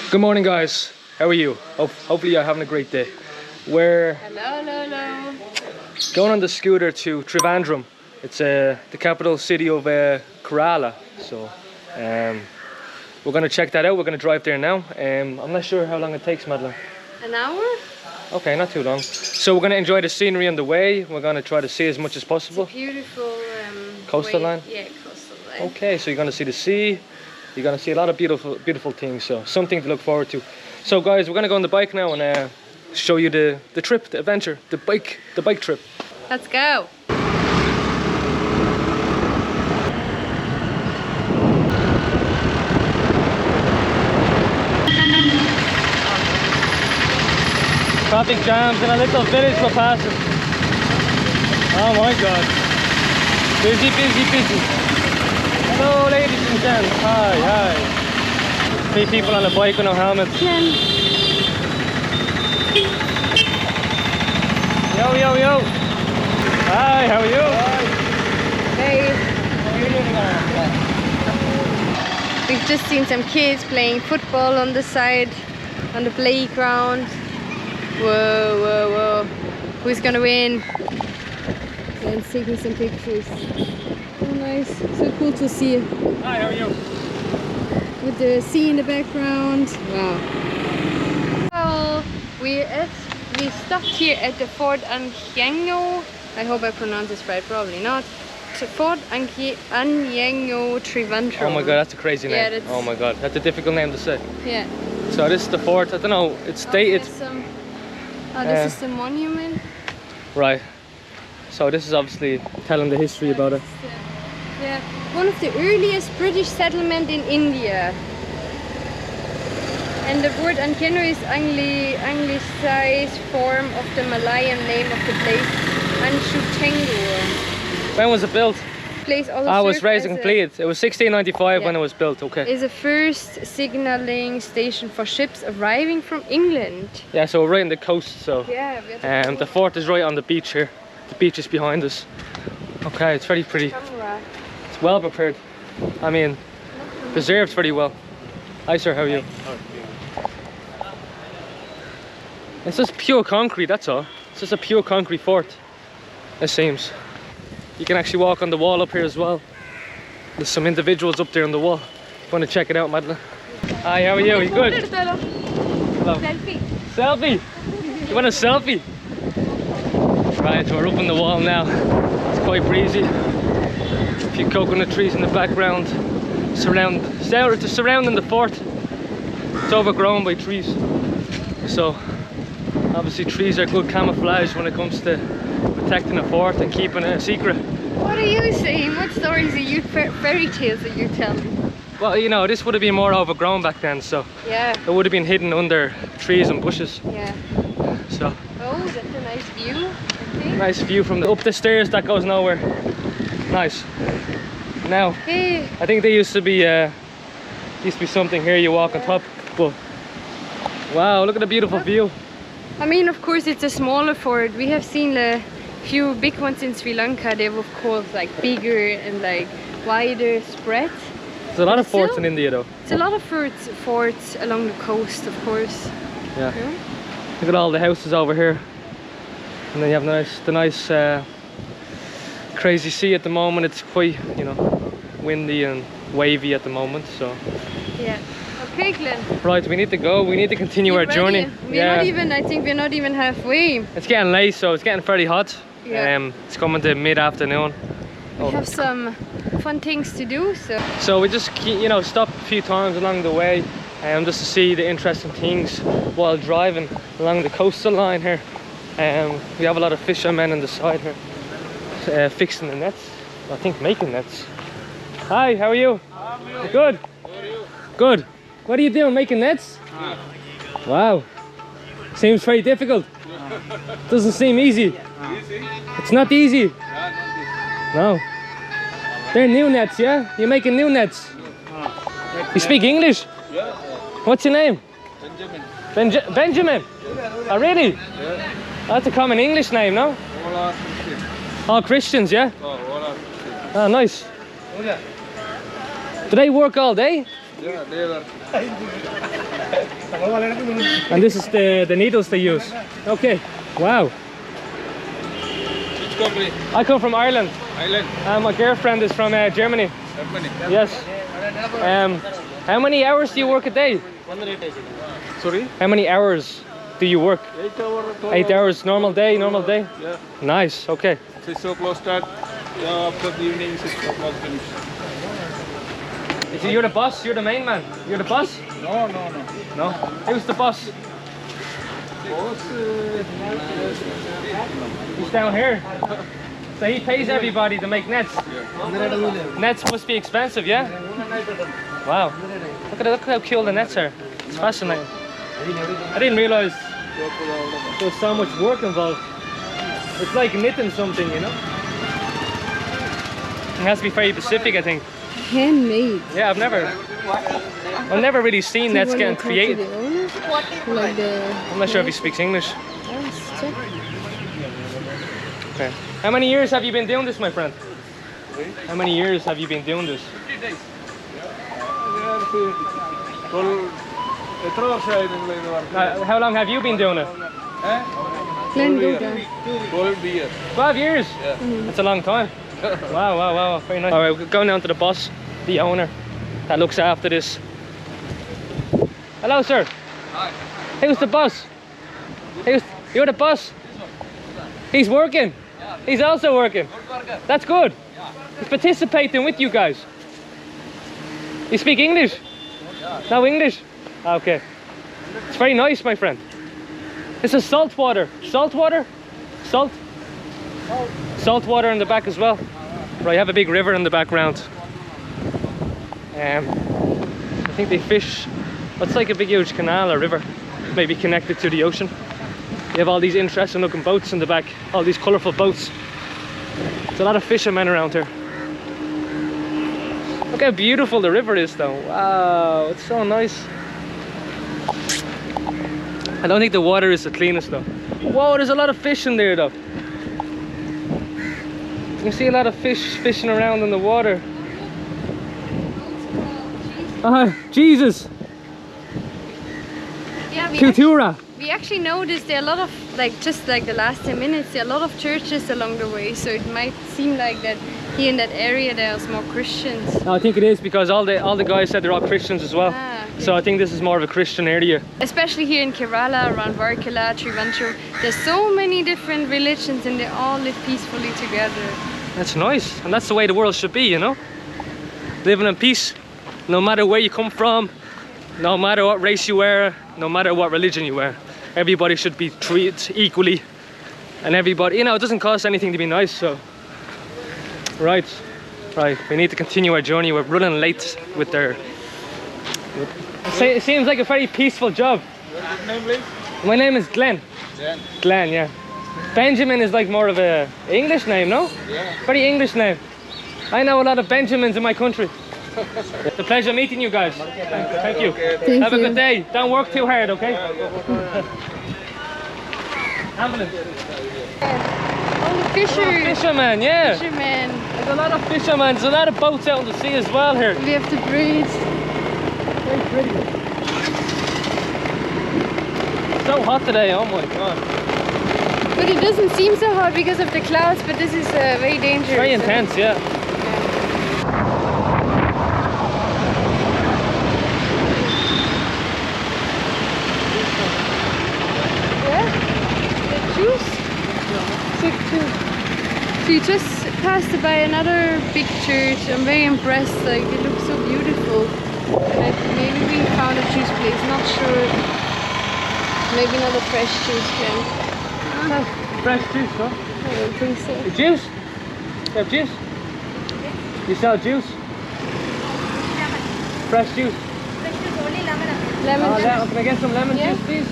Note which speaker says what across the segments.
Speaker 1: Good morning, guys. How are you? Hopefully you're having a great day. We're
Speaker 2: Hello.
Speaker 1: going on the scooter to Trivandrum. It's the capital city of Kerala. So we're going to check that out. We're going to drive there now. I'm not sure how long it takes, Madeline.
Speaker 2: An hour?
Speaker 1: Okay, not too long. So we're going to enjoy the scenery on the way. We're going to try to see as much as possible.
Speaker 2: It's a beautiful
Speaker 1: coastal line?
Speaker 2: Yeah, coastal line.
Speaker 1: Okay, so you're going to see the sea. You're going to see a lot of beautiful things. So something to look forward to. So guys, we're going to go on the bike now and show you the trip, the adventure, the bike trip.
Speaker 2: Let's go.
Speaker 1: Traffic jams in a little village we're passing. Oh my god. Busy. Hello ladies and gents. Hi. 3 people on a bike with no helmets.
Speaker 2: Glen.
Speaker 1: Yo. Hi, how are you?
Speaker 2: Hey. We've just seen some kids playing football on the side, on the playground. Whoa. Who's gonna win? Glen's taking some pictures. Oh, nice. So cool to see.
Speaker 1: Hi, how are you?
Speaker 2: With the sea in the background. Wow. Well, we stopped here at the Fort Anyango. I hope I pronounced this right, probably not. Fort Anyango Trivandrum.
Speaker 1: Oh my god, that's a crazy name.
Speaker 2: Yeah,
Speaker 1: oh my god, that's a difficult name to say.
Speaker 2: Yeah.
Speaker 1: So this is the fort, I don't know, it's dated.
Speaker 2: This is the monument.
Speaker 1: Right. So this is obviously telling the history about it.
Speaker 2: Yeah, one of the earliest British settlement in India. And the word Anyango is anglicized form of the Malayan name of the place, Anshutengu.
Speaker 1: When was it built?
Speaker 2: Place also
Speaker 1: I was
Speaker 2: served
Speaker 1: raised
Speaker 2: as
Speaker 1: and completed. It was 1695 when it was built, okay.
Speaker 2: Is the first signaling station for ships arriving from England.
Speaker 1: Yeah, so we're right on the coast, so
Speaker 2: Yeah, we have
Speaker 1: the fort is right on the beach here. The beach is behind us. Okay, it's very pretty.
Speaker 2: camera.
Speaker 1: It's well prepared. I mean, preserved very well. Hi sir, how are you? It's just pure concrete, that's all. It's just a pure concrete fort, it seems. You can actually walk on the wall up here as well. There's some individuals up there on the wall. Want to check it out, Madeline? Hi, how are you? You good? Hello. Selfie? You want a selfie? Right, we're up on the wall now. It's quite breezy. A few coconut trees in the background. Surrounding the fort. It's overgrown by trees. So, obviously trees are good camouflage when it comes to protecting a fort and keeping it a secret.
Speaker 2: What are you saying? What stories are you, fairy tales are you telling?
Speaker 1: Well, you know, this would have been more overgrown back then, so
Speaker 2: Yeah.
Speaker 1: it would have been hidden under trees and bushes.
Speaker 2: Yeah.
Speaker 1: So,
Speaker 2: Oh, that's a nice view, I think.
Speaker 1: nice view from up the stairs that goes nowhere. Nice. Now,
Speaker 2: Hey.
Speaker 1: I think there used to be something here you walk on top, but wow, look at the beautiful view.
Speaker 2: I mean, of course, it's a smaller fort. We have seen a few big ones in Sri Lanka. They were, of course, like bigger and like wider spread.
Speaker 1: There's a lot of forts in India, though.
Speaker 2: It's a lot of forts along the coast, of course.
Speaker 1: Yeah. Look at all the houses over here, and then you have the nice crazy sea at the moment. It's quite, you know, windy and wavy at the moment. So.
Speaker 2: Yeah. Okay, Glen.
Speaker 1: Right, we need to go. We need to continue our journey.
Speaker 2: I think we're not even halfway.
Speaker 1: It's getting late, so it's getting fairly hot.
Speaker 2: Yeah.
Speaker 1: It's coming to mid-afternoon.
Speaker 2: We have some fun things to do,
Speaker 1: so we just, you know, stop a few times along the way, just to see the interesting things while driving along the coastal line here. We have a lot of fishermen on the side here, fixing the nets. I think making nets. Hi, how are you? Good. Good. What are you doing? Making nets? Wow. Seems very difficult. Doesn't seem easy. It's not easy. No. They're new nets, yeah? You're making new nets. You speak English?
Speaker 3: Yeah.
Speaker 1: What's your name?
Speaker 3: Benjamin.
Speaker 1: Benjamin? Oh, really?
Speaker 3: Yeah.
Speaker 1: That's a common English name, no? All Christians, yeah? Oh, nice. Do they work all day?
Speaker 3: Yeah, they were.
Speaker 1: And this is the needles they use. Okay. Wow.
Speaker 3: Which country?
Speaker 1: I come from Ireland.
Speaker 3: Ireland.
Speaker 1: My girlfriend is from Germany.
Speaker 3: Germany.
Speaker 1: Yes. How many hours do you work a day?
Speaker 3: Sorry?
Speaker 1: How many hours do you work?
Speaker 3: 8 hours.
Speaker 1: 8 hours, normal day, normal day?
Speaker 3: Yeah.
Speaker 1: Nice, okay.
Speaker 3: 6 o'clock start. After the evening, 6 o'clock finish.
Speaker 1: You're the boss? You're the main man? You're the boss?
Speaker 3: No.
Speaker 1: No? Who's the boss?
Speaker 3: Boss,
Speaker 1: He's down here. So he pays everybody to make nets. Nets must be expensive, yeah? Wow. Look how cool the nets are. It's fascinating. I didn't realize there was so much work involved. It's like knitting something, you know? It has to be very specific, I think.
Speaker 2: Handmade.
Speaker 1: Yeah, I've never really seen nets getting created.
Speaker 2: Like the...
Speaker 1: I'm not sure if he speaks English.
Speaker 2: Let's check.
Speaker 1: Okay. How many years have you been doing this, my friend? How many years have you been doing this?
Speaker 3: 50 days.
Speaker 1: How long have you been doing it?
Speaker 2: Glen, go there.
Speaker 3: 12 years.
Speaker 1: 12 years?
Speaker 3: Yeah.
Speaker 1: That's a long time. Wow, very nice. Alright, we're going down to the boss, the owner, that looks after this. Hello, sir.
Speaker 3: Hi.
Speaker 1: Who's the boss? You're the boss? He's working? He's also working? That's good. He's participating with you guys. You speak English? No English? Okay. It's very nice, my friend. This is salt water. Salt water? Salt? Salt water in the back as well. Right, you have a big river in the background. I think they fish. It's like a big huge canal or river, maybe connected to the ocean. You have all these interesting looking boats in the back, all these colourful boats. There's a lot of fishermen around here. Look how beautiful the river is though. Wow, it's so nice. I don't think the water is the cleanest though. Whoa, there's a lot of fish in there though. You can see a lot of fish fishing around in the water. Jesus!
Speaker 2: Yeah,
Speaker 1: Kultura!
Speaker 2: we actually noticed there are a lot of, just like the last 10 minutes, there are a lot of churches along the way, so it might seem like that here in that area there's more Christians.
Speaker 1: I think it is because all the guys said they're all Christians as well.
Speaker 2: Okay.
Speaker 1: So I think this is more of a Christian area.
Speaker 2: Especially here in Kerala, around Varkala, Trivandrum, there's so many different religions and they all live peacefully together.
Speaker 1: That's nice, and that's the way the world should be, you know? Living in peace, no matter where you come from, no matter what race you wear, no matter what religion you wear. Everybody should be treated equally, and everybody, you know, it doesn't cost anything to be nice, so. Right, we need to continue our journey. We're running late with their... It seems like a very peaceful job.
Speaker 3: Your name, please?
Speaker 1: My name is Glen.
Speaker 3: Glen.
Speaker 1: Glen, yeah. Benjamin is like more of a English name, no?
Speaker 3: Yeah.
Speaker 1: Very English name. I know a lot of Benjamins in my country. It's a pleasure meeting you guys. Thank you.
Speaker 2: Thank
Speaker 1: Have a
Speaker 2: you.
Speaker 1: good day. Don't work too hard, okay? Ambulance.
Speaker 2: Oh,
Speaker 1: Fishermen, yeah.
Speaker 2: Fishermen.
Speaker 1: There's a lot of fishermen. There's a lot of boats out on the sea as well here.
Speaker 2: We have to breathe.
Speaker 1: Very pretty. So hot today, oh my god.
Speaker 2: But it doesn't seem so hot because of the clouds, but this is very dangerous.
Speaker 1: Very intense, yeah.
Speaker 2: So you just passed by another big church. I'm very impressed, like it looks so beautiful. And maybe we found a juice place, not sure. Maybe not a fresh juice place.
Speaker 1: Fresh juice, huh?
Speaker 2: I don't think so.
Speaker 1: The juice? You have juice? You sell juice? Fresh juice?
Speaker 2: Lemon juice.
Speaker 1: Can I get some lemon
Speaker 2: Yeah.
Speaker 1: juice, please?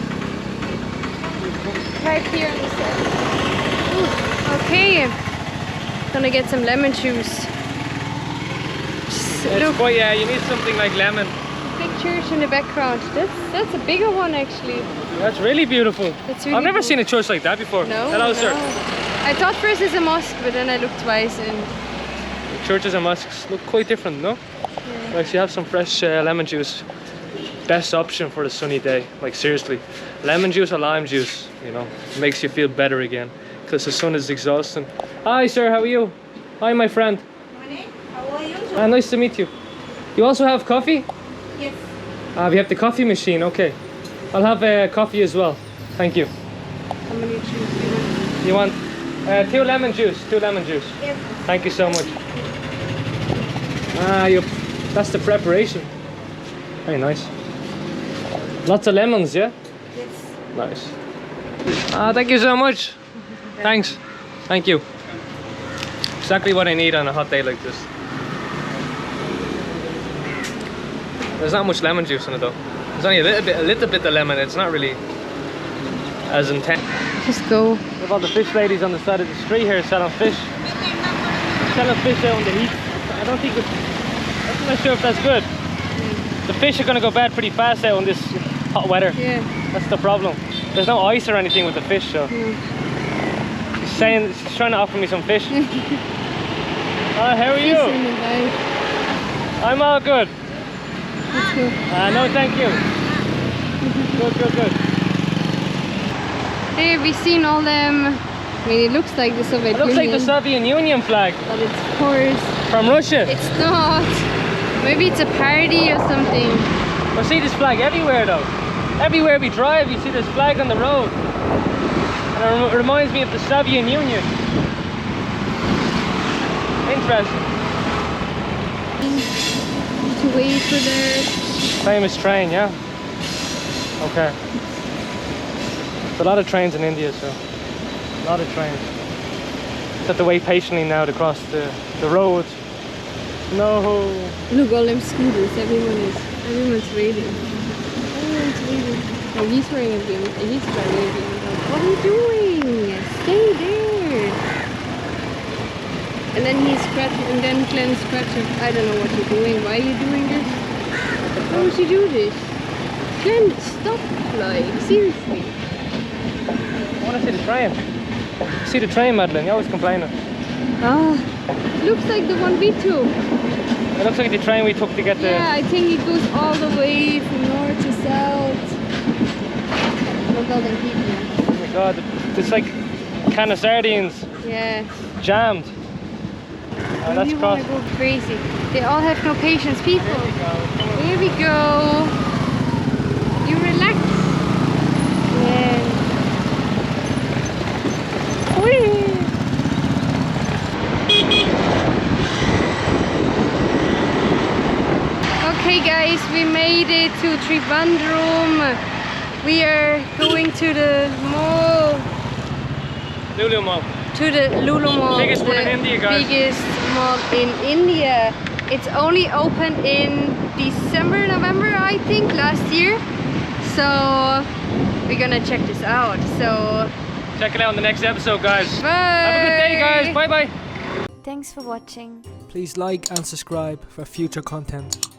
Speaker 2: Right here on the side. Okay. Gonna get some lemon juice.
Speaker 1: It's quite, yeah, you need something like lemon.
Speaker 2: Big church in the background. That's a bigger one actually.
Speaker 1: That's really beautiful.
Speaker 2: It's really
Speaker 1: I've never
Speaker 2: cool.
Speaker 1: seen a church like that before.
Speaker 2: No.
Speaker 1: Hello, sir.
Speaker 2: I thought first it's a mosque, but then I looked twice and
Speaker 1: Churches and mosques look quite different, no?
Speaker 2: yeah.
Speaker 1: Like, you have some fresh lemon juice. best option for a sunny day. Like seriously, lemon juice or lime juice, you know, makes you feel better again because the sun is exhausting. Hi sir, how are you? Hi my friend.
Speaker 4: Morning. How are you?
Speaker 1: Nice to meet you. You also have coffee?
Speaker 4: Yes.
Speaker 1: We have the coffee machine. Okay, I'll have coffee as well. Thank you.
Speaker 2: How many juice do you want?
Speaker 1: You want 2 lemon juice? 2 lemon juice.
Speaker 4: Yes.
Speaker 1: Thank you so much. That's the preparation. Very nice. Lots of lemons, yeah?
Speaker 4: Yes.
Speaker 1: Nice. Thank you so much. Thanks. Thank you. Exactly what I need on a hot day like this. There's not much lemon juice in it though. There's only a little bit of lemon. It's not really as intense.
Speaker 2: Just go.
Speaker 1: We have all the fish ladies on the side of the street here selling fish. Selling fish out in the heat. I'm not sure if that's good. The fish are gonna go bad pretty fast out in this hot weather.
Speaker 2: Yeah.
Speaker 1: That's the problem. There's no ice or anything with the fish, so. She's trying to offer me some fish. How are you? I'm all good.
Speaker 2: Let's go.
Speaker 1: No, thank you. Good.
Speaker 2: Hey, we've seen all them. I mean, it looks like the Soviet
Speaker 1: It looks
Speaker 2: Union.
Speaker 1: like the Soviet Union flag
Speaker 2: But it's of course.
Speaker 1: from Russia.
Speaker 2: It's not. Maybe it's a party or something.
Speaker 1: We see this flag everywhere though. Everywhere we drive, you see this flag on the road. And it reminds me of the Soviet Union. Interesting.
Speaker 2: To wait for the
Speaker 1: Famous train, yeah? Okay. There's a lot of trains in India, so. A lot of trains. Just have to wait patiently now to cross the road. No.
Speaker 2: look, all them scooters. Everyone's waiting. Everyone's waiting. Oh, he's wearing a beam. He's wearing a beam. What are you doing? Stay there. And then he's scratching, and then Glen's scratching. I don't know what you're doing. Why are you doing this? Why would you do this? Glen, stop flying. Seriously.
Speaker 1: I want to see the train. See the train, Madeline. You're always complaining.
Speaker 2: Ah, looks like the one we took.
Speaker 1: It looks like the train we took to get
Speaker 2: Yeah, I think it goes all the way from north to south. Look all them people.
Speaker 1: Oh my god, it's like a can of sardines
Speaker 2: Yeah.
Speaker 1: jammed. Oh, that's
Speaker 2: You want
Speaker 1: cross.
Speaker 2: to go crazy. They all have no patience, people.
Speaker 1: There we go.
Speaker 2: Here we go. You relax. Yeah. Whee! Okay guys, we made it to Trivandrum. We are going to the mall.
Speaker 1: Lulu Mall.
Speaker 2: To the Lulu Mall.
Speaker 1: Biggest one in India, guys.
Speaker 2: Biggest mall in India. It's only opened in December, November, I think, last year. So we're gonna check this out. So
Speaker 1: Check it out in the next episode, guys.
Speaker 2: bye.
Speaker 1: Have a good day, guys. Bye bye.
Speaker 5: Thanks for watching.
Speaker 6: Please like and subscribe for future content.